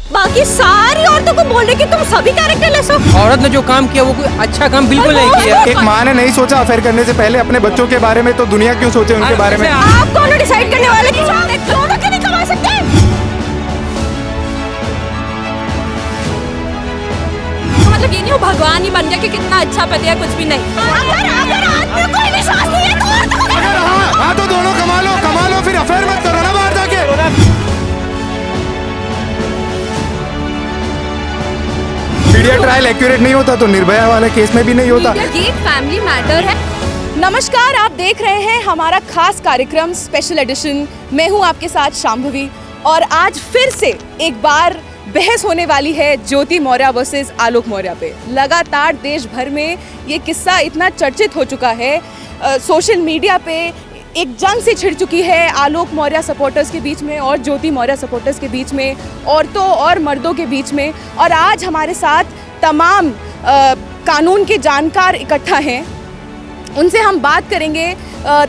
बाकी सारी औरतों को बोल रहे कि तुम सभी कैरेक्टरलेस हो। औरत ने जो काम किया वो कोई अच्छा काम बिल्कुल नहीं किया। एक माँ ने नहीं सोचा अफेयर करने से पहले अपने बच्चों के बारे में, तो दुनिया क्यों सोचे उनके बारे में? आप कौन डिसाइड करने वाले कि दोनों के नहीं कमा सकते? मतलब ये नहीं हो भगवान ही बन गया कि कितना अच्छा पति है, कुछ भी नहीं। अगर आदमी को कोई विश्वास नहीं है तो औरतों को हाँ तो दोनों कमा लो, फिर अफेयर मत करो ना बाहर जाके। मीडिया ट्रायल एक्यूरेट नहीं होता तो निर्भया वाले केस में भी नहीं होता। ये फैमिली मैटर है। नमस्कार, आप देख रहे हैं हमारा खास कार्यक्रम स्पेशल एडिशन। मैं हूं आपके साथ शांभवी और आज फिर से एक बार बहस होने वाली है ज्योति मौर्य वर्सेस आलोक मौर्य पे। लगातार देश भर में ये किस्सा इतना चर्चित हो चुका है, सोशल मीडिया पे एक जंग सी छिड़ चुकी है आलोक मौर्य सपोर्टर्स के बीच में और ज्योति मौर्य सपोर्टर्स के बीच में, औरतों और मर्दों के बीच में। और आज हमारे साथ तमाम कानून के जानकार इकट्ठा हैं, उनसे हम बात करेंगे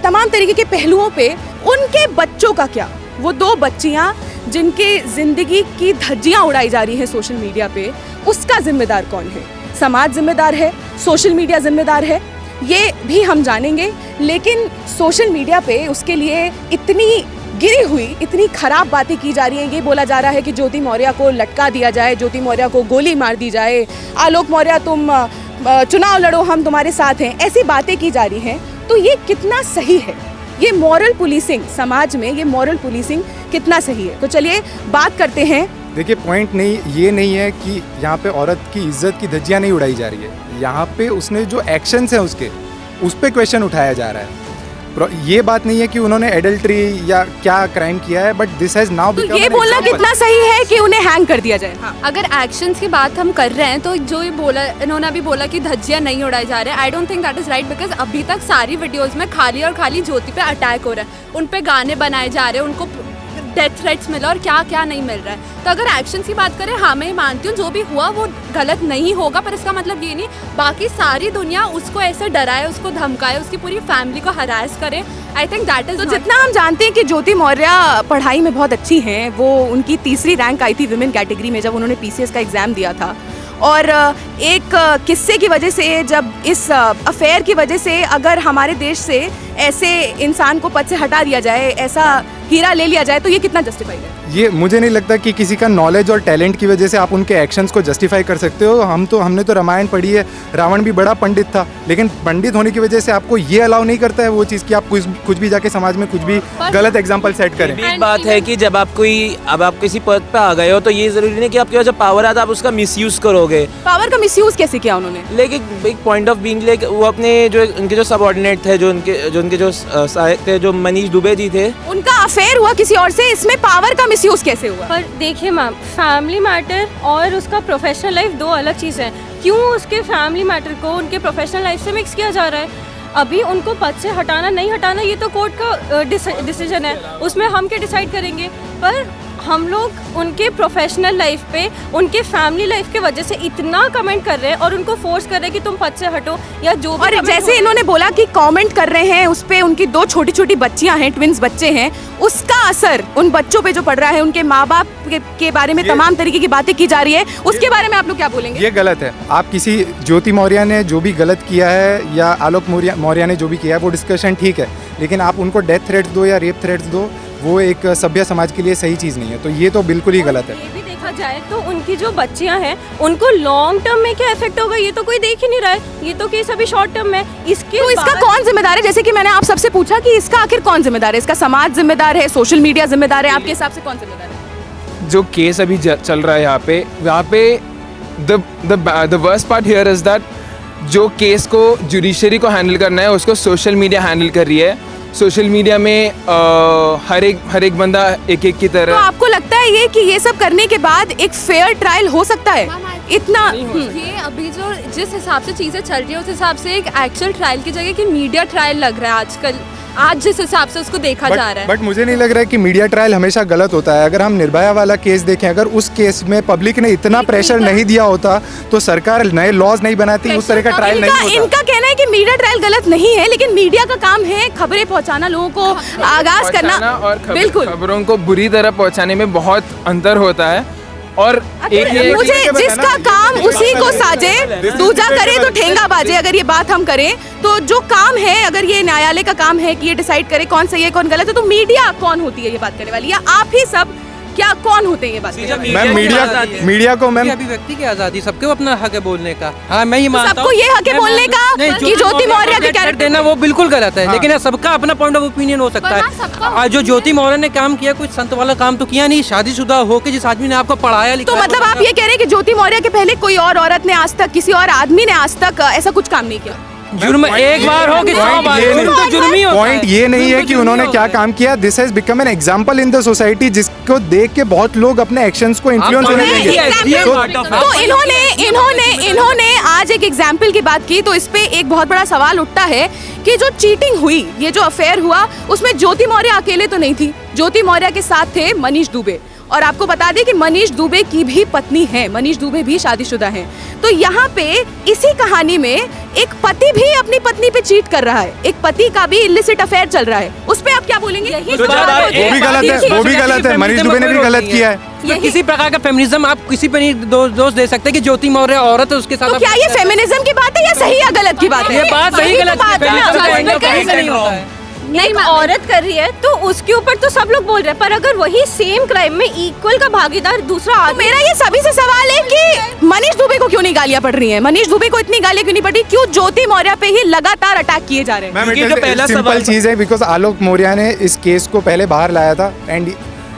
तमाम तरीके के पहलुओं पे। उनके बच्चों का क्या, वो दो बच्चियां जिनके ज़िंदगी की धज्जियां उड़ाई जा रही हैं सोशल मीडिया पे, उसका जिम्मेदार कौन है? समाज जिम्मेदार है, सोशल मीडिया जिम्मेदार है, ये भी हम जानेंगे। लेकिन सोशल मीडिया पे उसके लिए इतनी गिरी हुई, इतनी खराब बातें की जा रही हैं। ये बोला जा रहा है कि ज्योति मौर्य को लटका दिया जाए, ज्योति मौर्य को गोली मार दी जाए, आलोक मौर्य तुम चुनाव लड़ो, हम तुम्हारे साथ हैं, ऐसी बातें की जा रही हैं। तो ये कितना सही है? ये मॉरल पुलिसिंग, समाज में ये मॉरल पुलिसिंग कितना सही है? तो चलिए बात करते हैं। देखिए, पॉइंट नहीं ये नहीं है कि यहाँ पे औरत की इज्जत की धज्जियाँ नहीं उड़ाई जा रही है। यहाँ पे उसने जो एक्शंस हैं उसके, उस पर क्वेश्चन उठाया जा रहा है। ये बात नहीं है कि उन्होंने एडल्ट्री या क्या क्राइम किया है, but this has now become. ये बोलना कितना सही है कि उन्हें हैंग कर दिया जाए? हाँ। अगर एक्शंस की बात हम कर रहे हैं तो जो ये बोला, इन्होंने अभी बोला कि धज्जियां नहीं उड़ाई जा रहे हैं, I don't think that is right, because अभी तक सारी वीडियोस में खाली और खाली ज्योति पे अटैक हो रहा है, उन पे गाने बनाए जा रहे हैं, उनको डेथ थ्रेट्स मिला और क्या क्या नहीं मिल रहा है। तो अगर एक्शन की बात करें, हाँ मैं मानती हूँ जो भी हुआ वो गलत नहीं होगा, पर इसका मतलब ये नहीं बाकी सारी दुनिया उसको ऐसे डराए, उसको धमकाए, उसकी पूरी फैमिली को हरास करे। I think that is. तो जितना हम जानते हैं कि ज्योति मौर्य पढ़ाई में बहुत अच्छी हैं, वो उनकी 3री रैंक आई थी विमेन कैटेगरी में जब उन्होंने PCS का एग्ज़ाम दिया था। और एक किस्से की वजह से, जब इस अफेयर की वजह से अगर हमारे देश से ऐसे इंसान को पद से हटा दिया जाए, ऐसा हीरा ले लिया जाए, तो ये कितना जस्टिफाइड है? ये मुझे नहीं लगता कि किसी का नॉलेज और टैलेंट की वजह से आप उनके एक्शंस को जस्टिफाई कर सकते हो। हमने तो रामायण पढ़ी है, रावण भी बड़ा पंडित था, लेकिन पंडित होने की वजह से आपको ये अलाउ नहीं करता है वो चीज़ कि आप कुछ भी जाके समाज में कुछ भी गलत एग्जाम्पल सेट करें। एक बात है कि जब आप किसी पद पे आ गए हो तो ये जरूरी नहीं कि आपके पास जो पावर आता है आप उसका मिसयूज करोगे। पावर का मिसयूज कैसे किया उन्होंने? लेकिन एक पॉइंट ऑफ बीइंग, लाइक वो अपने उनके जो सबऑर्डिनेट थे, जो उनके सहायक थे, जो मनीष दुबे जी थे, उनका अफेयर हुआ किसी और से, इसमें पावर का मिसयूज कैसे हुआ? पर देखिए मैम, फैमिली मैटर और उसका प्रोफेशनल लाइफ दो अलग चीज़ है। क्यों उसके फैमिली मैटर को उनके प्रोफेशनल लाइफ से मिक्स किया जा रहा है? अभी उनको पद से हटाना नहीं हटाना ये तो कोर्ट का डिसीजन है, उसमें हम क्या डिसाइड करेंगे। पर हम लोग उनके प्रोफेशनल लाइफ पे, उनके फैमिली लाइफ के वजह से इतना कमेंट कर रहे हैं और उनको फोर्स कर रहे हैं कि तुम पद से हटो या जो भी। और जैसे इन्होंने बोला कि कमेंट कर रहे हैं उस पे, उनकी 2 छोटी छोटी बच्चियां हैं, ट्विंस बच्चे हैं, उसका असर उन बच्चों पे जो पड़ रहा है, उनके माँ बाप के बारे में तमाम तरीके की बातें की जा रही है, उसके बारे में आप लोग क्या बोलेंगे? ये गलत है। आप किसी ज्योति मौर्य ने जो भी गलत किया है या आलोक मौर्य ने जो भी किया है वो डिस्कशन ठीक है, लेकिन आप उनको डेथ थ्रेट्स दो या रेप थ्रेट्स दो, वो एक सभ्य समाज के लिए सही चीज़ नहीं है। तो ये तो बिल्कुल ही गलत है। ये भी देखा जाए तो उनकी जो बच्चियां हैं उनको लॉन्ग टर्म में क्या इफेक्ट होगा ये तो कोई देख ही नहीं रहा है। ये तो केस अभी शॉर्ट टर्म में। तो इसका कौन जिम्मेदार है? जैसे कि मैंने आप सबसे पूछा कि इसका आखिर कौन जिम्मेदार है? इसका समाज जिम्मेदार है, सोशल मीडिया जिम्मेदार है? आपके हिसाब से कौन जिम्मेदार है? जो केस अभी चल रहा है यहाँ पे the worst part here is that जो केस को जुडिशरी को हैंडल करना है उसको सोशल मीडिया हैंडल कर रही है। सोशल मीडिया में हर एक बंदा एक की तरह। तो आपको लगता है ये कि ये सब करने के बाद एक फेयर ट्रायल हो सकता है? इतना ये अभी जो जिस हिसाब से चीज़ें चल रही है उस हिसाब से एक एक्चुअल ट्रायल की जगह कि मीडिया ट्रायल लग रहा है आजकल। आज जिस हिसाब से उसको देखा जा रहा है। बट मुझे नहीं लग रहा है कि मीडिया ट्रायल हमेशा गलत होता है। अगर हम निर्भया वाला केस देखें, अगर उस केस में पब्लिक ने इतना प्रेशर नहीं दिया होता तो सरकार नए लॉज नहीं बनाती, उस तरह का ट्रायल नहीं होता। इनका कहना है कि मीडिया ट्रायल गलत नहीं है, लेकिन मीडिया का काम है खबरें पहुंचाना, लोगों को आगाज करना और बिल्कुल खबरों को बुरी तरह पहुंचाने में बहुत अंतर होता है। और एक ये मुझे जिसका काम उसी को साजे, दूजा करे तो ठेंगा बाजे। अगर ये बात हम करें तो जो काम है, अगर ये न्यायालय का काम है कि ये डिसाइड करे कौन सही है कौन गलत है, तो मीडिया कौन होती है ये बात करने वाली, या आप ही सब क्या कौन होते हैं ये बात करने वाले? मैम मीडिया को मैम अभिव्यक्ति की आजादी, सबको अपना हक है बोलने का। हाँ मैं ये मानता सबको ये हक है बोलने का कि ज्योति मौर्य के कैरेक्टर कैरेक्टर देना वो बिल्कुल गलत है, लेकिन सबका अपना पॉइंट ऑफ ओपिनियन हो सकता है। आज जो ज्योति मौर्य ने काम किया, कुछ संत वाला काम तो किया नहीं, शादीशुदा होकर जिस आदमी ने आपको पढ़ाया लिखा। तो मतलब आप ये कह रहे हैं कि ज्योति मौर्य के पहले कोई और औरत ने आज तक, किसी और आदमी ने आज तक ऐसा कुछ काम नहीं किया? जुर्म एक बार हो कि 100 बार, जुर्म तो जुर्म ही होता है। पॉइंट ये नहीं है कि उन्होंने क्या काम किया, this has become an example in the society, जिसको देख के बहुत लोग अपने एक्शंस को इन्फ्लुएंस होने देंगे। तो इन्होंने आज एक एग्जाम्पल की बात की, तो इस पे एक बहुत बड़ा सवाल उठता है कि जो चीटिंग हुई, ये जो अफेयर हुआ, उसमें ज्योति मौर्य अकेले तो नहीं थी। ज्योति मौर्य के साथ थे मनीष दुबे, और आपको बता दें कि मनीष दुबे की भी पत्नी है, मनीष दुबे भी शादीशुदा हैं। तो यहाँ पे इसी कहानी में एक पति भी अपनी पत्नी पे चीट कर रहा है, एक पति का भी इलिसिट अफेयर चल रहा है, उस पे आप क्या बोलेंगे? वो भी गलत है, मनीष दुबे ने भी गलत किया है। किसी प्रकार का फेमिनिज्म आप किसी पे नहीं दोष दे सकते कि ज्योति मौर्य औरत है, उसके साथ। तो क्या ये फेमिनिज्म की बात है या सही या गलत की बात है? ये बात सही गलत नहीं होता है। नहीं, औरत कर रही है तो उसके ऊपर तो सब लोग बोल रहे हैं, पर अगर वही सेम क्राइम में इक्वल का भागीदार दूसरा तो आदमी। मेरा ये सभी से सवाल है कि मनीष दुबे को क्यों नहीं गालियां पड़ रही हैं? मनीष दुबे को इतनी गालियां क्यों नहीं पड़ रही? क्यों ज्योति मौर्य पे ही लगातार अटैक किए जा रहे हैं? मैम इट इज सिंपल चीज है, बिकॉज आलोक मौर्य ने इस केस को पहले बाहर लाया था, एंड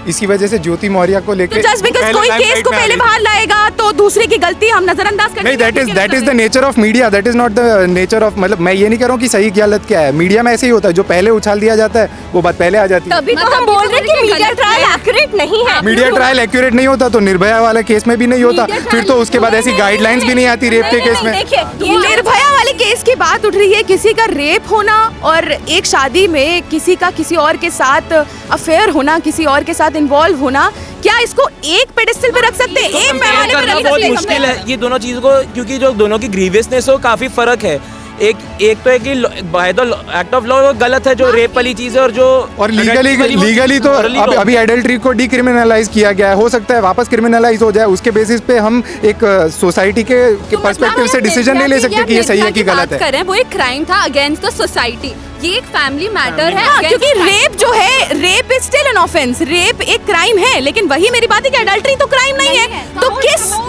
इसी वजह से ज्योति मौर्य को लेकर जस्ट बिकॉज कोई केस को पहले बाहर लाएगा तो दूसरे की गलती हम नजरअंदाज करते नहीं, that is the nature of media, that is not the nature of, मतलब मैं ये नहीं कह रहा हूँ कि सही गलत क्या है, मीडिया में ऐसे ही होता है, जो पहले उछाल दिया जाता है वो बात पहले आ जाती है। तभी तो हम बोल रहे हैं कि मीडिया ट्रायल एक्यूरेट नहीं है। मीडिया ट्रायल एक्यूरेट नहीं होता तो निर्भया वाले केस में भी नहीं होता, फिर तो उसके बाद ऐसी गाइडलाइंस भी नहीं आती रेप के केस में। देखिए, निर्भया वाले केस की बात उठ रही है, किसी का रेप होना और एक शादी में किसी का किसी और के साथ अफेयर होना, किसी और के साथ इन्वॉल्व होना, क्या इसको एक पेडेस्टल पे रख सकते हैं, एक पैमाने पे रख बहुत सकते मुश्किल है ये दोनों चीज़ों को, क्योंकि जो दोनों की ग्रीवियसनेस हो काफ़ी फर्क है। एक तो है कि by the act of law वो गलत है, जो रेप वाली चीज़ है, और जो और लीगली तो अभी एडल्ट्री को डिक्रिमिनलाइज किया गया है, हो सकता है वापस क्रिमिनलाइज हो जाए, उसके बेसिस पे हम एक सोसाइटी के पर्सपेक्टिव से डिसीजन नहीं ले सकते कि ये सही है कि गलत है। करें वो एक क्राइम था अगेंस्ट द सोसाइटी, ये एक फैमिली मैटर है। क्योंकि रेप जो है, rape is still an offence, rape एक क्राइम है, लेकिन वही मेरी बात है कि अडल्ट्री तो क्राइम नहीं है। तो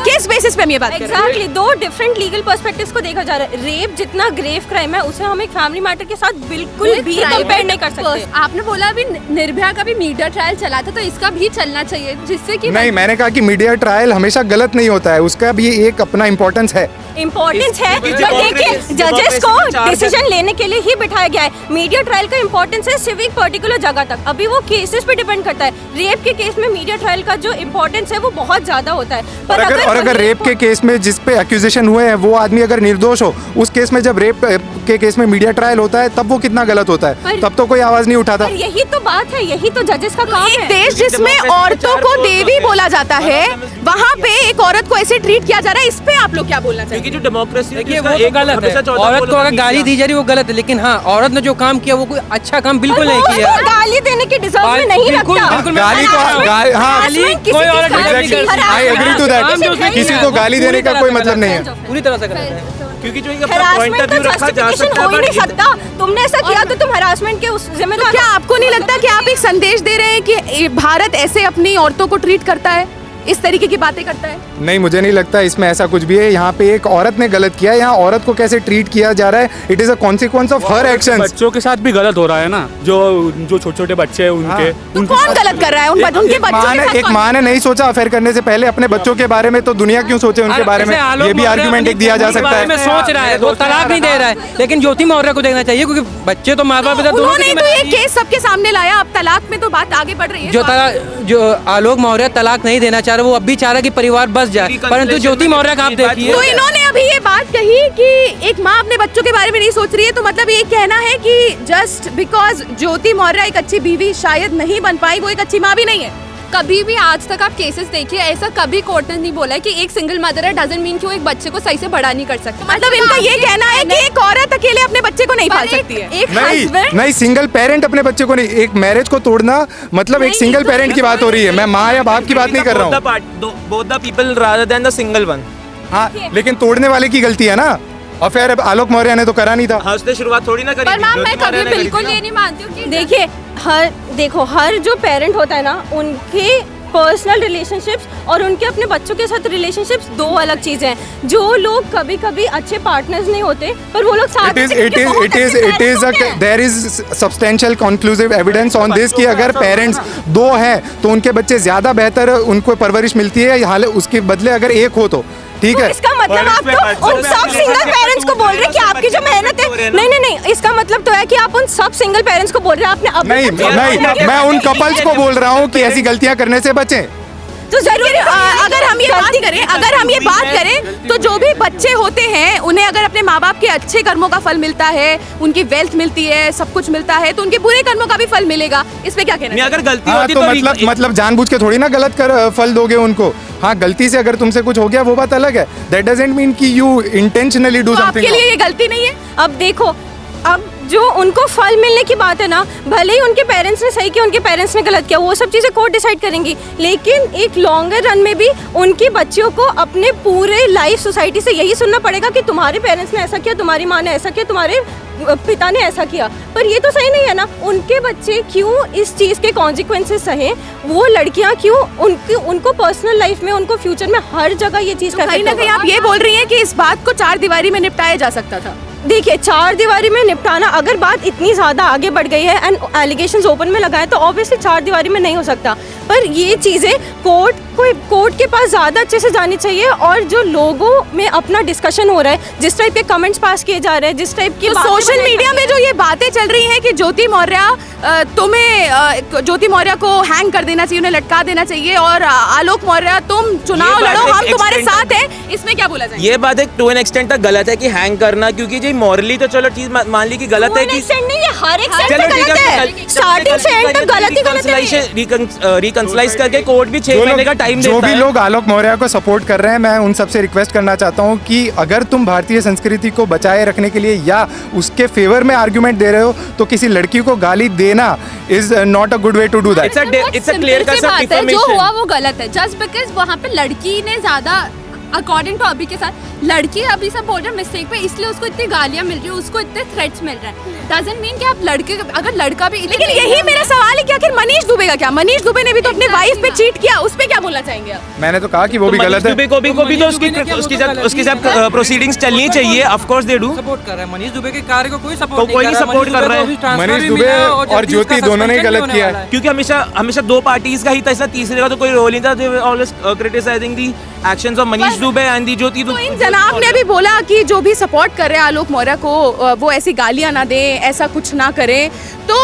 किस बेसिस पे हम ये बात कर रहे हैं? एग्जैक्टली, दो डिफरेंट लीगल पर्सपेक्टिव्स को देखा जा रहा है। रेप जितना ग्रेव क्राइम है, उसे हम एक फैमिली मैटर के साथ बिल्कुल भी कंपेयर नहीं कर सकते। आपने बोला अभी निर्भया का भी मीडिया ट्रायल चला था, तो इसका भी चलना चाहिए, जिससे कि नहीं, मैंने कहा कि मीडिया ट्रायल हमेशा गलत नहीं होता है, उसका भी एक अपना इम्पोर्टेंस है। इम्पोर्टेंस है, पर देखिए जजेस को डिसीजन लेने के लिए ही बिठाया गया है। मीडिया ट्रायल का इम्पोर्टेंस है सिर्फ पर्टिकुलर जगह तक, अभी वो केसेस पे डिपेंड करता है। रेप के केस में मीडिया ट्रायल का जो इम्पोर्टेंस है वो बहुत ज्यादा होता है। पर अगर रेप के केस में जिस पे एक्यूजेशन हुए हैं वो आदमी अगर निर्दोष हो, उस केस में जब रेप के केस में मीडिया ट्रायल होता है तब वो कितना गलत होता है, तब तो कोई आवाज नहीं उठाता। यही तो बात है, यही तो जजेस का काम एक है। देश जिसमें औरतों को देवी बोला जाता है, वहाँ पे एक औरत को ऐसे ट्रीट किया जा रहा है, इस पे आप लोग क्या बोलना चाहिए? क्योंकि जो डेमोक्रेसी है, देखिए वो तो गलत है, औरत को अगर गाली दी जा रही है वो गलत है, लेकिन हाँ औरत ने जो काम किया वो कोई अच्छा काम बिल्कुल नहीं किया। गाली देने की डिजर्व में नहीं रखता। गाली को हाँ, कोई औरत नहीं कर सकती। आई एग्री टू दैट, किसी को गाली देने का कोई मतलब नहीं है। पूरी तरह से गलत है, क्योंकि जो अपना पॉइंट ऑफ व्यू रखा जा सकता हो ही नहीं है। सकता। तुमने ऐसा किया तो तुम हरासमेंट के उस जिम्मेदार। क्या आपको नहीं लगता कि आप एक संदेश दे रहे हैं कि भारत ऐसे अपनी औरतों को ट्रीट करता है, इस तरीके की बातें करता है? नहीं, मुझे नहीं लगता इसमें ऐसा कुछ भी है। यहाँ पे एक औरत ने गलत किया है, यहाँ औरत को कैसे ट्रीट किया जा रहा है, it is a consequence of her actions. बच्चों के साथ भी गलत हो रहा है ना, जो छोटे छोटे बच्चे हैं उनके तो कौन गलत कर रहा है? उनके बच्चों के साथ एक माँ ने नहीं सोचा अफेयर करने से पहले अपने बच्चों के बारे में, तो दुनिया क्यों सोचे उनके बारे में? ये भी आर्गुमेंट एक दिया जा सकता है। सोच रहा है वो तलाक नहीं दे रहा है, लेकिन ज्योति मौर्य को देखना चाहिए, क्योंकि बच्चे तो माँ बाप उन्होंने तो ये केस सबके सामने लाया, अब तलाक में तो बात आगे बढ़ रही है। जो आलोक मौर्य तलाक नहीं देना चाह रहा, वो अब भी चाह रहा कि परिवार बस जाए, परंतु ज्योति मौर्य का आप देखिए। तो इन्होंने अभी ये बात कही कि एक माँ अपने बच्चों के बारे में नहीं सोच रही है, तो मतलब ये कहना है कि जस्ट बिकॉज ज्योति मौर्य एक अच्छी बीवी शायद नहीं बन पाई, वो एक अच्छी माँ भी नहीं है। कभी भी आज तक आप केसेस देखिए, ऐसा कभी कोर्ट ने नहीं बोला है कि एक सिंगल मदर है डजंट मीन कि वो एक बच्चे को सही से बड़ा नहीं कर सकती। मतलब इनका ये कहना है कि एक औरत अकेले अपने बच्चे को नहीं पाल सकती है। एक नहीं हस्बैंड नहीं, सिंगल पेरेंट अपने बच्चे को नहीं, एक मैरिज को तोड़ना मतलब एक सिंगल पेरेंट की बात हो रही है। मैं माँ या बाप की बात नहीं कर रहा हूँ। both the people rather than the single one। हाँ, लेकिन तोड़ने वाले की गलती है ना। अफेयर आलोक मौर्य ने तो करा नहीं था। हाँ, उसने शुरुआत थोड़ी ना करी पर थी, मैम ज्योति मैं मौर्य कभी ने करी थी बिल्कुल ना। ये नहीं मानती हूँ कि देखिए हर जो पेरेंट होता है ना, उनके पर्सनल रिलेशनशिप्स और उनके अपने बच्चों के साथ रिलेशनशिप्स दो अलग चीज़ें हैं। जो लोग कभी कभी अच्छे पार्टनर्स नहीं होते पर वो लोग साथ there is substantial conclusive evidence on this कि अगर पेरेंट्स दो हैं तो उनके बच्चे ज़्यादा बेहतर उनको परवरिश मिलती है, हाल उसके बदले अगर एक हो तो ठीक है। इसका मतलब आप तो उन सब सिंगल पेरेंट्स को बोल रहे हैं कि आपकी जो मेहनत है, नहीं, इसका मतलब तो है कि आप उन सब सिंगल पेरेंट्स को बोल रहे हैं आपने नहीं, मैं उन कपल्स को बोल रहा हूँ कि ऐसी गलतियाँ करने से बचें। तो जरूर अगर हम ये बात करें तो जो भी बच्चे होते हैं उन्हें अगर अपने माँ बाप के अच्छे कर्मों का फल मिलता है, उनकी वेल्थ मिलती है, सब कुछ मिलता है, तो उनके बुरे कर्मों का भी फल मिलेगा। इस पे क्या कहना है? अगर गलती हाँ, होती तो मतलब जानबूझ के थोड़ी ना गलत कर फल दोगे उनको। हाँ, गलती से अगर तुमसे कुछ हो गया वो बात अलग है। दैट डजंट मीन कि यू इंटेंशनली डू समथिंग। आपके लिए ये गलती नहीं है। अब देखो, अब जो उनको फल मिलने की बात है ना, भले ही उनके पेरेंट्स ने सही किया, उनके पेरेंट्स ने गलत किया, वो सब चीज़ें कोर्ट डिसाइड करेंगी, लेकिन एक लॉन्गर रन में भी उनकी बच्चियों को अपने पूरे लाइफ सोसाइटी से यही सुनना पड़ेगा कि तुम्हारे पेरेंट्स ने ऐसा किया, तुम्हारी माँ ने ऐसा किया, तुम्हारे पिता ने ऐसा किया। पर ये तो सही नहीं है ना। उनके बच्चे क्यों इस चीज़ के कॉन्सिक्वेंसेस सहें? वो लड़कियां क्यों उनको पर्सनल लाइफ में, उनको फ्यूचर में हर जगह ये चीज़ तो कहीं ना कहीं आप ये बोल रही हैं कि इस बात को 4 दीवारी में निपटाया जा सकता था। देखिए, 4 दीवारी में निपटाना, अगर बात इतनी ज़्यादा आगे बढ़ गई है एंड एलिगेशंस ओपन में लगाए तो ऑब्वियसली 4 दीवारी में नहीं हो सकता। पर ये चीज़ें कोर्ट के पास ज़्यादा अच्छे से जानी चाहिए। और जो लोगों में अपना डिस्कशन हो रहा है, जिस टाइप के कमेंट्स पास किए जा रहे हैं, जिस टाइप की सोशल मीडिया में जो ये बातें चल रही हैं कि ज्योति मौर्य को हैंग कर देना चाहिए, उन्हें लटका देना चाहिए, और आलोक मौर्य तुम चुनाव लड़ो, हम तुम्हारे साथ हैं, इसमें क्या बोला जाए? ये बात एक टू एन एक्सटेंट तक गलत है कि हैंग करना, क्योंकि जी मॉरली तो चलो चीज मान ली कि गलत है कि हर एक गलत है, स्टार्टिंग से एंड तक गलत ही गलत है। रिकंसिलाइज करके कोर्ट भी 6 महीने का टाइम देता है। जो भी लोग आलोक मौर्य को सपोर्ट कर रहे हैं, मैं उन सबसे रिक्वेस्ट करना चाहता हूं कि अगर तुम भारतीय संस्कृति को बचाए रखने के लिए या उसके फेवर में आर्गुमेंट दे रहे हो तो किसी लड़की को गाली देना is not a good way to do that. It's a clear cut deformation. जो हुआ वो गलत है, जस्ट बिकॉज वहाँ पे लड़की ने ज्यादा, अकॉर्डिंग टू अभी के साथ, लड़की अभी सब बोल रहे हैं मिस्टेक पे, इसलिए उसको इतनी गालियां मिल रही है, उसको इतने थ्रेट्स मिल रहे हैं। डजंट मीन कि आप लड़के, अगर लड़का भी, लेकिन यही मेरा सवाल है कि आखिर मनीष दुबे का क्या? मनीष दुबे ने भी तो अपने वाइफ पे चीट किया, उस पे क्या बोलना चाहेंगे आप? मैंने तो कहा कि वो भी गलत है। उसकी सब प्रोसीडिंग्स चलनी चाहिए। Of course they do support कर रहा है मनीष दुबे के कार्य को, कोई सपोर्ट कोई नहीं सपोर्ट कर रहा है। मनीष दुबे और ज्योति दोनों ने गलत किया है, क्योंकि हमेशा 2 पार्टीज का ही था, इसलिए तीसरे का तो कोई रोल नहीं था। They were always criticising the actions of Manish Dubey and the Jyoti. तो इन जनाब ने भी बोला कि जो भी सपोर्ट कर रहे हैं आलोक मौर्य को, वो ऐसी गालियां ना दें, ऐसा कुछ ना करें। तो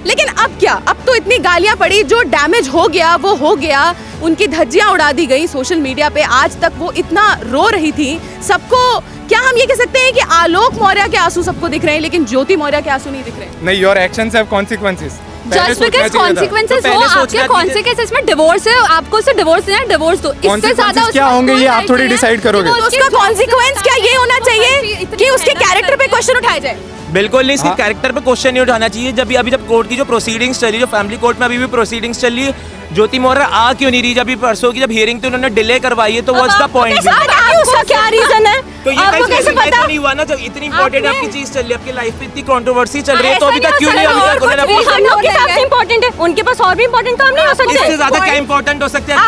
लेकिन अब क्या? अब तो इतनी गालियां पड़ी, जो डैमेज हो गया वो हो गया, उनकी धज्जियां उड़ा दी गई सोशल मीडिया पे। आज तक वो इतना रो रही थी सबको। क्या हम ये कह सकते हैं कि आलोक मौर्य के आंसू सबको दिख रहे हैं लेकिन ज्योति मौर्य के आंसू नहीं दिख रहे? नहीं, your actions have consequences. Just because consequences हो, आपके कॉन्सिक्वेंसेस में डिवोर्स है, आपको सिर्फ डिवोर्स देना है, डिवोर्स दो। इससे ज्यादा क्या होंगे ये आप थोड़ी डिसाइड करोगे। उसका कॉन्सिक्वेंस क्या ये होना चाहिए कि उसके कैरेक्टर पे क्वेश्चन उठाया जाए? बिल्कुल नहीं, इसके कैरेक्टर पे क्वेश्चन नहीं उठाना चाहिए। जब कोर्ट की जो प्रोसीडिंग्स चली, जो फैमिली कोर्ट में अभी भी प्रोसीडिंग्स चल रही है, ज्योति मौर्य आ क्यों नहीं रही? जब परसों की जब हियरिंग थी उन्होंने डिले करवाई है, तो व्हाट्स द पॉइंट? उसका क्या रीजन है? तो ये कैसे पता नहीं हुआ ना? जब इतनी इंपॉर्टेंट आपकी चीज चल रही है, आपकी लाइफ पे इतनी कंट्रोवर्सी चल रही है, तो अभी तक क्यों नहीं? हम लोग के सबसे इंपॉर्टेंट है, उनके पास और भी इंपॉर्टेंट काम नहीं हो सकते? इससे ज्यादा क्या इंपॉर्टेंट हो सकते हैं?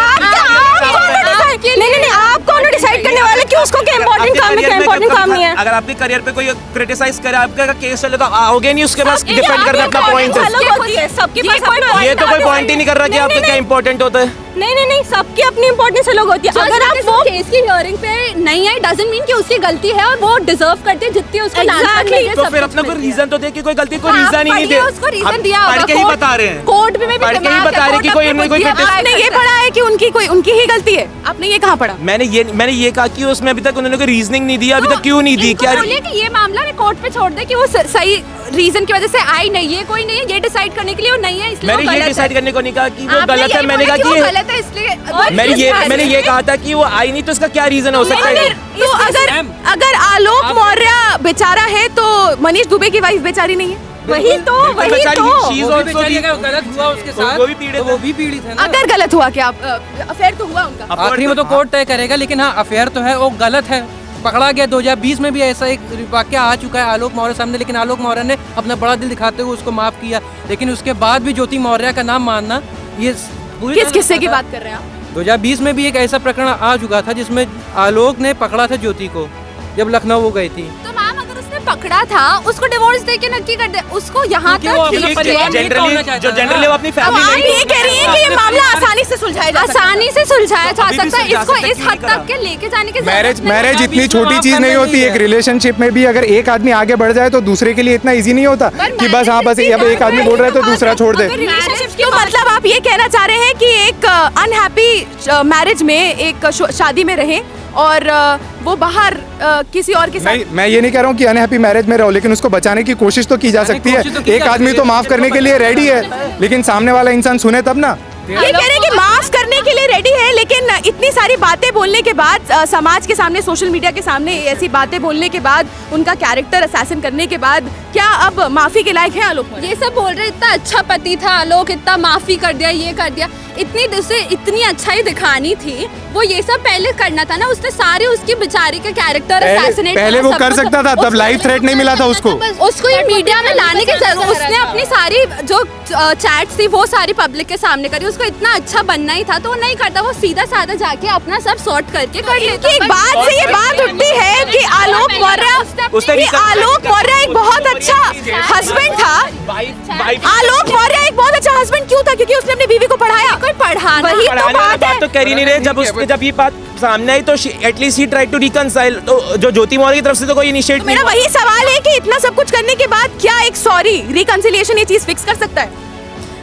नहीं, आप कौन डिसाइड करने वाले कि उसको क्या इंपॉर्टेंट काम है, क्या इंपॉर्टेंट काम नहीं है? अगर आपके करियर पे कोई क्रिटिसाइज करे, आपका केस चले, तो आओगे नहीं उसके पास डिफेंड करना अपना पॉइंट। सबके पास ये तो कोई पॉइंट ही नहीं कर रहा कि आपका क्या इंपॉर्टेंट होता है। नहीं, सबकी अपनी इंपॉर्टेंस अलग होती है। अगर आप वो केस की हियरिंग पे नहीं आई, डजंट मीन कि उसकी गलती है और वो डिजर्व करती है जितनी उसको तो फिर अपना कोई रीजन तो दे कि कोई गलती, कोई रीजन ही नहीं दे। उसको रीजन दिया पढ़ के ही बता रहे हैं, कोर्ट में भी पढ़ के ही बता रहे हैं कि कोई आपने ये पढ़ा है कि उनकी ही गलती है? आपने ये कहाँ पढ़ा? मैंने ये कहा कि उसमें अभी तक उन्होंने कोई रीजनिंग नहीं दिया। अभी तक क्यों नहीं दी? क्या बोलिए कि ये मामला कोर्ट पे छोड़ दे कि वो सही रीजन की वजह से आई नहीं है, कोई नहीं है, ये डिसाइड करने के लिए वो नहीं है, इसलिए मैंने ये डिसाइड करने को नहीं कहा कि वो गलत है, मैंने कहा कि कि गलत है इसलिए मैंने ये कहा था कि वो आई नहीं तो इसका क्या रीजन हो सकता है। तो अगर आलोक मौर्य बेचारा है तो मनीष दुबे की वाइफ बेचारी नहीं है? वही तो गलत हुआ उसके साथ, वो भी पीड़ित वो भी पीड़ित है ना। अगर गलत हुआ क्या, अफेयर तो हुआ उनका, आखिरी में तो कोर्ट तय करेगा, लेकिन हाँ अफेयर तो है, वो गलत है, पकड़ा गया। 2020 में भी ऐसा एक वाकया आ चुका है आलोक मौर्य सामने, लेकिन आलोक मौर्य ने अपना बड़ा दिल दिखाते हुए उसको माफ किया। लेकिन उसके बाद भी ज्योति मौर्य का नाम मानना, ये किस किस्से की बात कर रहे हैं आप? 2020 में भी एक ऐसा प्रकरण आ चुका था जिसमें आलोक ने पकड़ा था ज्योति को, जब लखनऊ वो गई थी। तो मैम अगर उसने पकड़ा था, उसको डिवोर्स देके नक्की कर दे, उसको यहाँ तक जनरली वो अपनी फैमिली ये कह रही है कि ये मामला आसानी से सुलझाया जा सकता है। आसानी से सुलझाया जा सकता है, इसको इस हद तक के लेके जाने की मैरिज इतनी छोटी चीज नहीं होती। एक रिलेशनशिप में भी अगर एक आदमी आगे बढ़ जाए तो दूसरे के लिए इतना इजी नहीं होता कि बस हाँ बस अब एक आदमी बोल रहा है तो दूसरा छोड़ दे। तो मतलब आप ये कहना चाह रहे हैं कि एक अनहैप्पी मैरिज में, एक शादी में रहे और वो बाहर किसी और के साथ। नहीं, मैं ये नहीं कह रहा हूँ कि अनहैप्पी मैरिज में रहो, लेकिन उसको बचाने की कोशिश तो की जा सकती है। एक आदमी तो माफ करने के लिए रेडी है, लेकिन सामने वाला इंसान सुने तब ना। ये कह रहे हैं कि माफ करने के लिए रेडी है, लेकिन इतनी सारी बातें बोलने के बाद, समाज के सामने, सोशल मीडिया के सामने ऐसी बातें बोलने के बाद, उनका कैरेक्टर असैसिन करने के बाद, क्या अब माफी के लायक है आलोक? ये सब बोल रहे इतना अच्छा पति था आलोक, इतना माफी कर दिया, ये कर दिया, इतनी अच्छाई दिखानी थी, वो ये सब पहले करना था ना। उसने सारे उसकी बेचारी के कैरेक्टर असैसिनेट, पहले वो कर सकता था, तब लाइफ थ्रेट नहीं मिला था उसको। उसको ये मीडिया में लाने की जरूरत, उसने अपनी सारी जो चैट्स थी वो सारी पब्लिक के सामने करी। उसको इतना अच्छा बनना ही था तो वो नहीं करता, वो सीधा साधा जाके अपना सब सॉर्ट करके कर लेता। एक बात से ये बात उठती है कि आलोक मौर्य एक बहुत अच्छा हस्बैंड था। आलोक मौर्य एक बहुत अच्छा हस्बैंड क्यों था? क्योंकि उसने अपनी बीवी को पढ़ाया। कोई पढ़ाना, वही तो बात है। तो कर ही नहीं रहे। जब ये बात सामने आई तो एटलीस्ट ही ट्राई टू रिकंसाइल। तो जो ज्योति मौर्य की तरफ से तो कोई इनिशिएट नहीं। मेरा वही सवाल है कि इतना सब कुछ करने के बाद क्या एक सॉरी, रिकंसिलिएशन ये चीज फिक्स कर सकता है?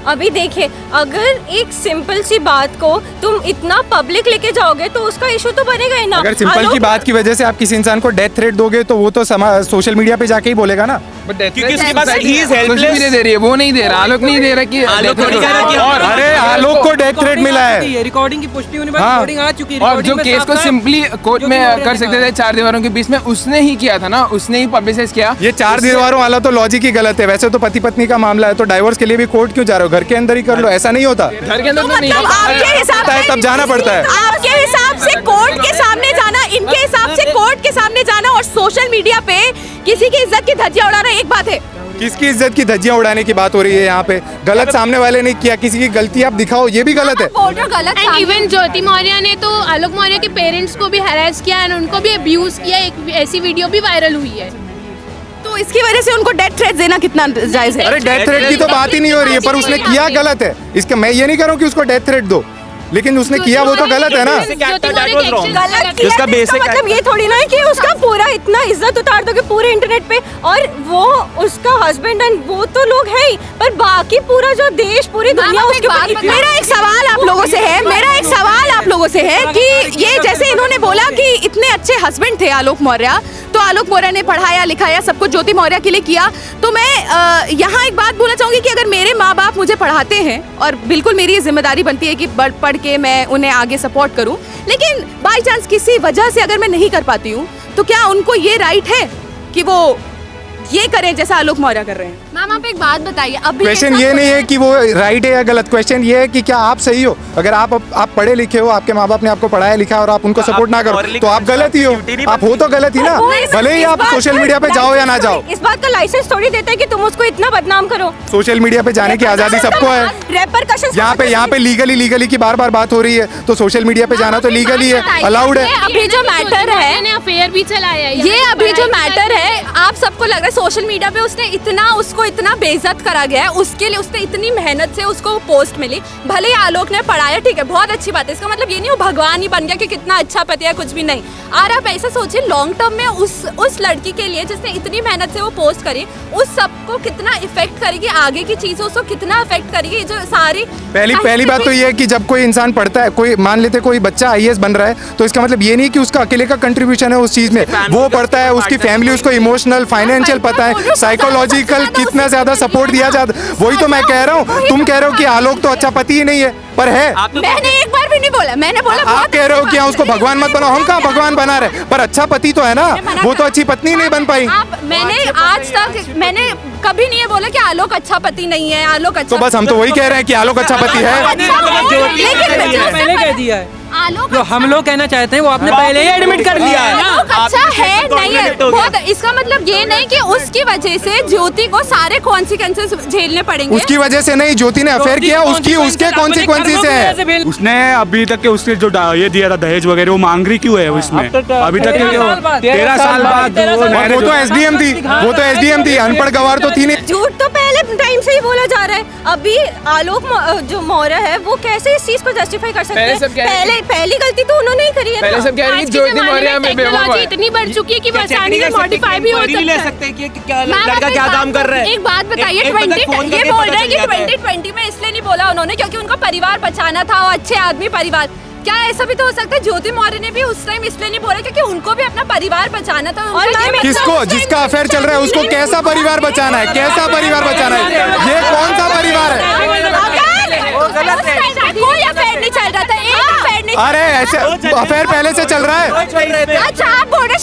अभी देखिए, अगर एक सिंपल सी बात को तुम इतना पब्लिक लेके जाओगे तो उसका इशू तो बनेगा ही ना। अगर सिंपल की बात की वजह से आप किसी इंसान को डेथ थ्रेट दोगे तो वो तो सोशल मीडिया पे जाके ही बोलेगा ना। क्योंकि उसके पास ही इज हेल्पलेस दे रही है, वो नहीं दे रहा, आलोक नहीं दे रहा कि और अरे आलोक को डेथ थ्रेट मिला है। रिकॉर्डिंग की पुष्टि होने पर रिकॉर्डिंग आ चुकी है। और जो केस को सिंपली कोर्ट में कर सकते थे 4 दीवारों के बीच में, उसने ही किया था ना, उसने ही पब्लिसाइज किया। ये 4 दीवारों वाला तो लॉजिक ही गलत है। वैसे तो पति पत्नी का मामला है तो डाइवोर्स के लिए भी कोर्ट क्यों जा रहे हो? घर के अंदर ही कर लो, ऐसा नहीं होता। घर के अंदर तो नहीं आपके हिसाब से तब जाना पड़ता है। आपके हिसाब से कोर्ट के सामने जाना, इनके हिसाब से कोर्ट के सामने जाना और सोशल मीडिया पे किसी की इज्जत की धज्जियां उड़ाना एक बात है। किसकी इज्जत की धज्जियां उड़ाने की बात हो रही है यहाँ पे? गलत सामने वाले ने किया, किसी की गलती आप दिखाओ, ये भी गलत है। एंड इवन ज्योति मौर्य ने तो आलोक मौर्य के पेरेंट्स को भी हैरेस किया और उनको भी अब्यूज किया। एक ऐसी वीडियो भी वायरल हुई है। तो इसकी वजह से उनको डेथ थ्रेट देना कितना जायज है? अरे डेथ थ्रेट की तो बात ही नहीं हो रही है, पर उसने किया गलत है। इसका मैं ये नहीं कह रहा हूँ कि उसको डेथ थ्रेट दो, लेकिन उसने किया वो तो गलत है ना। उसका बेसिक मतलब ये थोड़ी ना है कि उसका पूरा इतना इज्जत उतार दोगे पूरे इंटरनेट पे, और वो उसका हस्बैंड एंड वो तो लोग है ही, पर बाकी पूरा जो देश, पूरी दुनिया उसके ऊपर। मेरा एक सवाल आप लोगों से है, कि ये जैसे इन्होंने बोला कि इतने अच्छे हस्बैंड थे आलोक मौर्य, तो आलोक मौर्य ने पढ़ाया लिखाया सब कुछ ज्योति मौर्य के लिए किया। तो मैं यहाँ एक बात बोलना चाहूंगी कि अगर मेरे माँ बाप मुझे पढ़ाते हैं, और बिल्कुल मेरी ये जिम्मेदारी बनती है कि पढ़ के मैं उन्हें आगे सपोर्ट करूं, लेकिन बाय चांस किसी वजह से अगर मैं नहीं कर पाती हूं, तो क्या उनको ये राइट है कि वो ये करें जैसा आलोक मौर्य कर रहे हैं? मैम आप एक बात बताइए, अभी क्वेश्चन ये नहीं है कि वो राइट है या गलत, क्वेश्चन ये है कि क्या आप सही हो। अगर आप पढ़े लिखे हो, आपके माँ बाप ने आपको पढ़ाया लिखा और आप उनको सपोर्ट ना करो तो आप गलत ही हो। आप हो तो गलत ही ना, भले ही आप सोशल मीडिया पे जाओ या ना जाओ। इस बात का लाइसेंस थोड़ी देता है कि तुम उसको इतना बदनाम करो। सोशल मीडिया पे जाने की आजादी सबको है। यहाँ पे लीगली की बार बात हो रही है, तो सोशल मीडिया पे जाना तो लीगली है, अलाउड है। अभी जो मैटर है, अफेयर भी चलाया है। ये अभी जो मैटर है, आप सबको लग रहा है सोशल मीडिया पे उसने उसको इतना बेइज्जत करा गया है, उसके लिए उसने इतनी मेहनत से उसको पोस्ट मिली। भले ही आलोक ने पढ़ाया, ठीक है, बहुत अच्छी बात है, इसका मतलब ये नहीं वो भगवान ही बन गया कि कितना अच्छा पति है, कुछ भी नहीं। और आप ऐसा सोचिए लॉन्ग टर्म में उस लड़की के लिए जिसने इतनी मेहनत से वो पोस्ट करी, उस सबको कितना इफेक्ट करेगी, आगे की चीजों उसको कितना इफेक्ट करेगी। जो सारी पहली बात तो ये है कि जब कोई इंसान पढ़ता है, कोई मान लेते कोई बच्चा IAS बन रहा है, तो इसका मतलब ये नहीं कि उसका अकेले का कंट्रीब्यूशन है उस चीज में। वो पढ़ता है, उसकी फैमिली उसको इमोशनल फाइनेंशियल पता है साइकोलॉजिकल कितना ज्यादा सपोर्ट दिया जाता। वही तो मैं कह रहा हूँ, तुम कह रहे हो कि आलोक तो अच्छा पति ही नहीं है, पर है। मैंने एक बार भी नहीं बोला, मैंने बोला आप कह रहे हो कि हाँ उसको भगवान मत बनाओ, हम कहाँ भगवान बना रहे, पर अच्छा पति तो है ना, वो तो अच्छी पत्नी नहीं बन पाई। मैंने आज तक मैंने कभी नहीं ये बोला कि आलोक अच्छा पति नहीं है, आलोक अच्छा। तो बस हम तो वही कह रहे हैं कि आलोक अच्छा पति है। पहले कह दिया है, आलोक जो हम लोग कहना चाहते हैं वो आपने पहले ही एडमिट कर लिया है। आलोक अच्छा है नहीं है, बहुत इसका मतलब ये नहीं कि उसकी वजह से ज्योति को सारे कॉन्सिक्वेंसेस झेलने पड़ेंगे। उसकी वजह से नहीं, ज्योति ने अफेयर किया, उसके कॉन्सिक्वेंसेस है। उसने अभी तक के उसके जो ये दिया था दहेज वगैरह, वो मांग रही क्यों है इसमें अभी तक? 13 साल बाद वो तो एसडीएम थी, वो तो एसडीएम थी, अनपढ़ गवार तो थी नहीं। झूठ तो पहले टाइम से ही बोला जा रहा है। अभी आलोक जो मौर्य है वो कैसे इस चीज को जस्टिफाई कर सकते हैं? पहली गलती तो उन्होंने ही करी है। पहले सब कह रही है ज्योति मौर्य में टेक्नोलॉजी इतनी बढ़ चुकी है कि वो आसानी से मॉडिफाई भी हो सकता है। कि क्या लड़का क्या काम कर रहा है। एक बात बताइए, ये बोल रहे हैं कि 2020 में इसलिए नहीं बोला उन्होंने क्योंकि उनका परिवार बचाना था, और अच्छे आदमी परिवार। क्या ऐसा भी तो हो सकता है ज्योति मौर्य ने भी उस टाइम इसलिए नहीं बोला क्योंकि उनको भी अपना परिवार बचाना था। किसको, जिसका अफेयर चल रहा है उसको कैसा परिवार बचाना है, कैसा परिवार बचाना है, ये कौन सा परिवार है? कोई अफेयर नहीं चल रहा था, एक अफेयर नहीं। अरे ऐसे अफेयर पहले से चल रहा है। अच्छा आप बोल रहे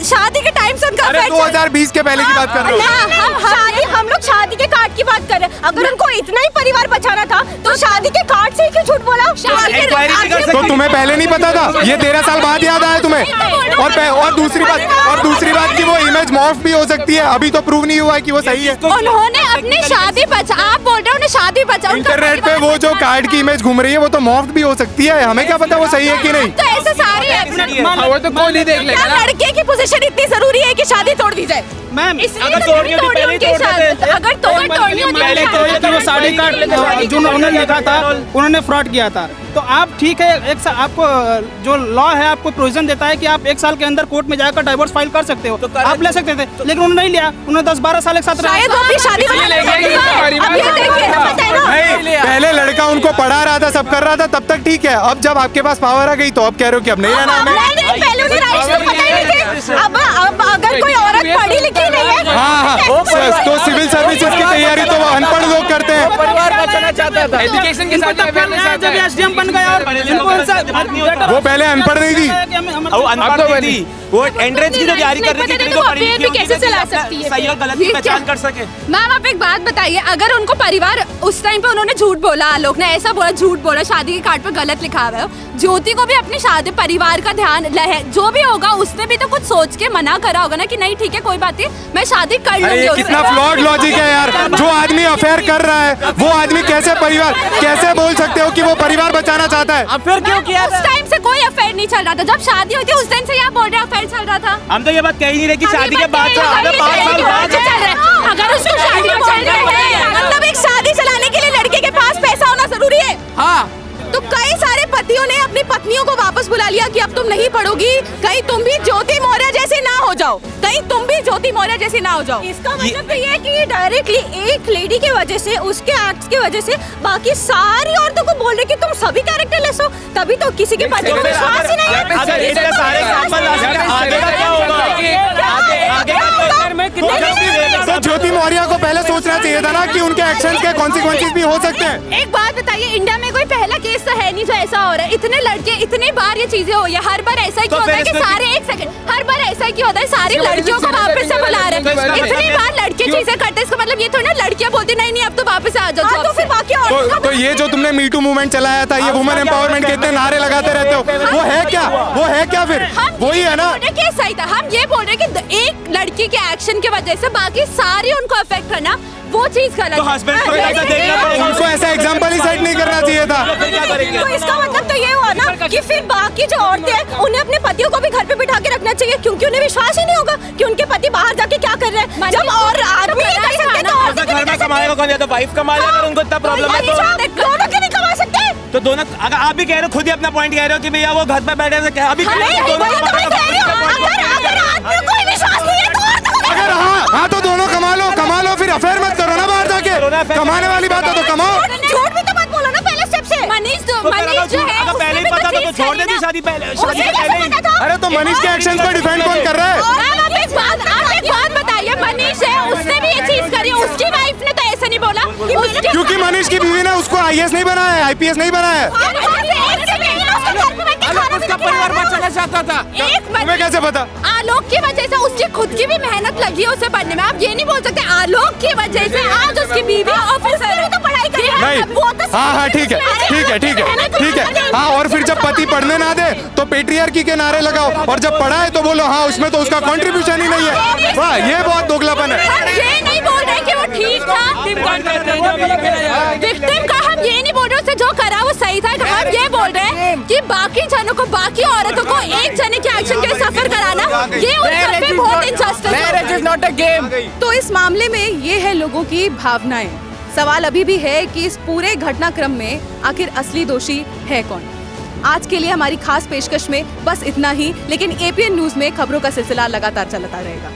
शादी के टाइम से उनका अफेयर 2020 के पहले की बात कर रहे हो। हम लोग शादी के कार्ड की बात कर रहे हैं। अगर उनको इतना ही परिवार बचाना था तो शादी के कार्ड से ही क्यों झूठ बोला? तो तुम्हें पहले नहीं पता था? ये 13 साल बाद याद आया तुम्हें? और दूसरी बात कि वो इमेज मॉर्फ भी हो सकती है, अभी तो प्रूव नहीं हुआ कि वो सही है। उन्होंने अपनी शादी बचा, आप बोल रहे हो उन्हें शादी बचा। इंटरनेट पे वो जो कार्ड की इमेज घूम रही है वो तो मॉर्फ भी हो सकती है, हमें क्या पता वो सही है कि नहीं। तो ऐसे सारे वो तो कोई नहीं देख लेगा ना। लड़के की पोजीशन इतनी जरूरी है कि शादी तोड़ दी जाए। मैम अगर तोड़नी उनकी शादी, अगर तोड़नी होती वो साड़ी कार्ड जो उन्होंने लिखा था, उन्होंने फ्रॉड किया था। तो आप ठीक है, एक साल आपको जो लॉ है आपको प्रोविजन देता है कि आप 1 साल के अंदर कोर्ट में जाकर डाइवोर्स फाइल कर सकते हो, आप ले सकते थे, लेकिन उन्होंने नहीं लिया। उन्होंने 10-12 साल एक साथ पहले लड़का उनको पढ़ा रहा था, सब कर रहा था, तब तक ठीक है। अब जब आपके पास पावर आ गई तो अब कह रहे हो कि अब नहीं रहना हमें। अब अगर कोई औरत पढ़ी लिखी नहीं है, हाँ, तो सिविल सर्विसेज की तैयारी तो वो अनपढ़ लोग करते हैं। एजुकेशन के साथ जब एसडीएम बन गया, वो पहले अनपढ़ नहीं थी, वो एंट्रेंस की तैयारी कर रही थी, तो अफेयर भी कैसे चला सकती है? सही और गलत की पहचान कर सके। मैम आप एक बात बताइए, अगर उनको परिवार उस टाइम पे उन्होंने झूठ बोला, आलोक ने ऐसा बोला, झूठ बोला, शादी के कार्ड पे गलत लिखा हुआ है, ज्योति को भी अपनी शादी परिवार का ध्यान जो भी होगा उसने भी तो कुछ सोच के मना करा होगा ना कि नहीं ठीक है कोई बात नहीं मैं शादी कर लूंगी। कितना फ्लॉड लॉजिक है यार। जो आदमी अफेयर कर रहा है वो आदमी कैसे बोल सकते हो कि वो परिवार बचाना चाहता है? अफेयर क्यों किया? उस टाइम से कोई अफेयर नहीं चल रहा था, जब शादी हुई थी उस दिन से आप बोल रहे अफेयर चल रहा था। हम तो ये बात कह ही नहीं रहे कि शादी के बाद अगर उसको शादी बोल रहे हैं मतलब एक शादी चलाने के लिए लड़के के पास पैसा होना जरूरी है। हाँ, तो कई सारे पतियों ने अपनी पत्नियों को वापस बुला लिया कि अब तुम नहीं पढ़ोगी, कहीं तुम भी ज्योति मौर्य जैसे ना हो जाओ, कहीं तुम भी ज्योति मौर्य जैसे ना हो जाओ। इसका मतलब तो ये है कि डायरेक्टली एक लेडी की वजह से, उसके एक्ट्स की वजह से बाकी सारी औरतों को बोल रहे कि तुम सभी कैरेक्टरलेस हो, तभी तो किसी के पति को विश्वास ही नहीं तो ज्योति मौर्य को पहले सोचना चाहिए था ना कि उनके एक्शंस के कॉन्सिक्वेंसेस भी हो सकते हैं। एक बात बताइए, इंडिया में कोई पहला केस तो है नहीं जो ऐसा हो रहा है। इतने लड़के इतनी बार ये चीजें हो, हर बार ऐसा ही क्यों होता है कि सारे एक सेकंड हर बार ऐसा ही क्यों होता है सारी लड़कियों को वापस से बुला रहे हैं। इतनी बार लड़के चीजें करते हैं, इसका मतलब ये थोड़ा ना लड़कियां बोलती नहीं अब तो वापस आ जाओ। तो फिर बाकी तो ये जो तुमने मीटू मूवमेंट चलाया था, ये वुमेन एम्पावरमेंट के इतने नारे लगाते रहते हो, वो है क्या फिर? वही है ना कि सही था। हम ये बोल रहे हैं कि एक लड़की के एक्शन की वजह से बाकी सारी उनको अफेक्ट करना, वो चीज गलत है। उनको ऐसा एग्जाम्पल ही सेट नहीं करना चाहिए था। तो इसका मतलब तो ये हुआ ना कि फिर बाकी जो औरतें हैं उन्हें अपने पतियों को भी घर पे बिठा के रखना चाहिए, क्योंकि उन्हें विश्वास ही नहीं होगा कि उनके पति बाहर जाके क्या कर रहे हैं। जब और आदमी नहीं कर सकते तो औरतें घर में कमाएगा कौन? या तो वाइफ कमा लेगा, अगर उनको इतना प्रॉब्लम है तो दोनों क्यों नहीं कमा सकते? तो दोनों, अगर आप भी कह रहे हो, खुद ही अपना पॉइंट कह रहे हो कि भैया वो घर पे बैठे हैं, क्या अभी हाँ तो दोनों कमा लो, फिर अफेयर मत करो ना बाहर जाके। कमाने वाली बात है तो कमाओ। झूठ भी तो मत बोलो ना पहले स्टेप से। मनीष जो है अगर पहले ही पता तो छोड़ देती शादी शादी से पहले ही। अरे तो मनीष के एक्शंस को डिफेंड कौन कर रहा है? आप एक बात बताइए, ये मनीष है, उसने भी ये चीज करी, उसकी वाइफ ने तो ऐसे नहीं बोला क्योंकि मनीष की बीवी ने उसको आईएएस नहीं बनाया है, आईपीएस नहीं बनाया है। उसका परिवार बचाना चाहता था। तुम्हें कैसे पता? आलोक की वजह से, उसकी खुद की भी मेहनत लगी है उसे पढ़ने में। आप ये नहीं बोल सकते आलोक की वजह से आज उसकी बीवी ऑफिसर है, तो पढ़ाई कर नहीं, हाँ ठीक है। हाँ, और फिर जब पति पढ़ने ना दे तो पेट्रियार्की के नारे लगाओ, और जब पढ़ा है तो बोलो हाँ उसमें तो उसका कंट्रीब्यूशन ही नहीं है। वाह, ये बहुत दोगलापन है। हम ये नहीं बोल रहे कि वो ठीक था, विक्टिम का हम ये नहीं बोल रहे उससे जो करा वो सही था। हम ये बोल रहे हैं कि बाकी जनों को, बाकी औरतों को एक जने के एक्शन के सफर कराना, ये उन सब पे बहुत इनजस्टिस है। तो इस मामले में ये है लोगों की भावनाएं। सवाल अभी भी है कि इस पूरे घटनाक्रम में आखिर असली दोषी है कौन। आज के लिए हमारी खास पेशकश में बस इतना ही, लेकिन एपीएन न्यूज में खबरों का सिलसिला लगातार चलता रहेगा।